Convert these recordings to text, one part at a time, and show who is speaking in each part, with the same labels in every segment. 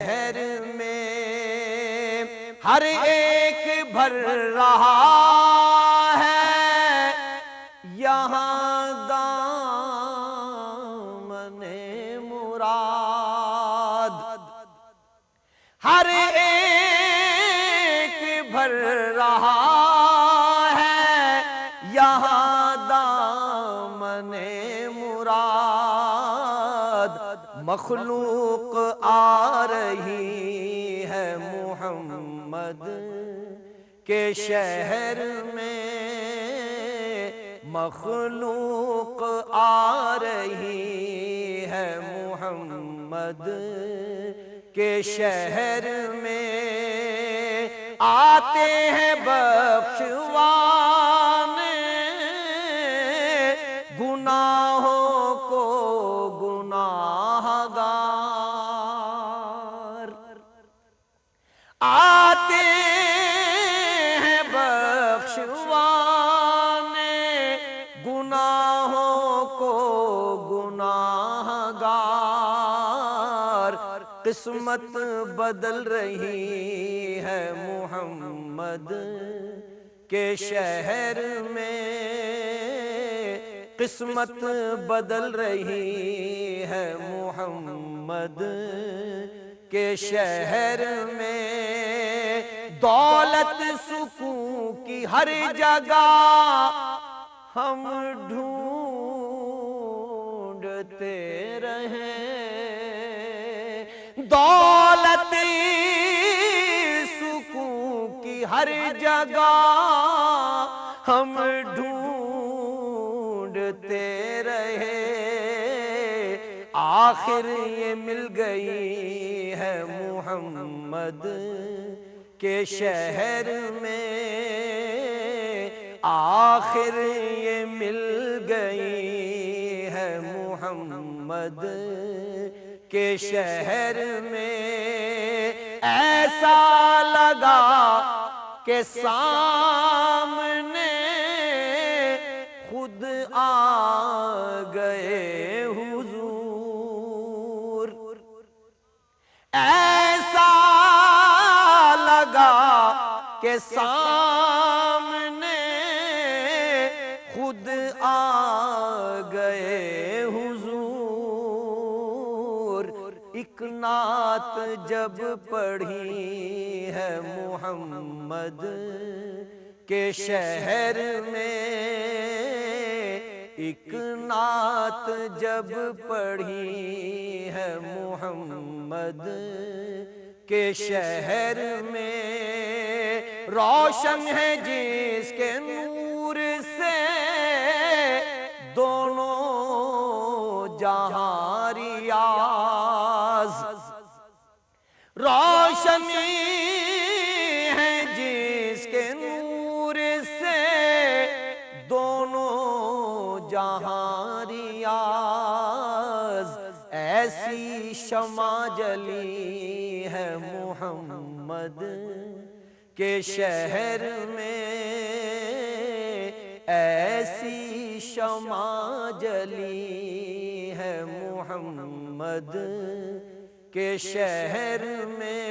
Speaker 1: شہر میں ہر ایک بھر رہا ہے یہاں دامن مراد، ہر ایک بھر رہا ہے یہاں دامن مراد، مخلوق آ رہی ہے محمد کے شہر میں، مخلوق آ رہی ہے محمد کے شہر میں، آتے ہیں بخشوانے گناہوں کو گناہ گار، آتے ہیں بخشوانے گناہوں کو گناہ گار، قسمت بدل رہی ہے محمد کے شہر میں، قسمت بدل رہی ہے محمد کے شہر میں، دولت سکون کی ہر جگہ ہم ڈھونڈتے رہے، دولت سکون کی ہر جگہ ہم ڈھونڈتے رہے، آخر یہ مل گئی ہے محمد کے شہر میں، آخر یہ مل گئی ہے محمد کے شہر میں، ایسا لگا کہ سامنے خود آ گئے حضور، ایسا لگا کہ سامنے خود آ گئے حضور، ایک نعت جب پڑھی ہے محمد کے شہر میں، ایک نعت جب پڑھی ہے محمد کے شہر میں، روشن ہے جس کے نور سے دونوں جہاں ریاض، روشنی ہے جس کے نور سے دونوں جہاں ریاض، ایسی شمع جلی ہے محمد کے شہر میں، ایسی شمع جلی ہے محمد کے شہر میں،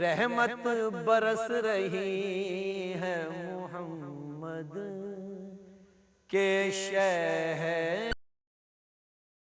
Speaker 1: رحمت برس رہی ہے محمد کے شہر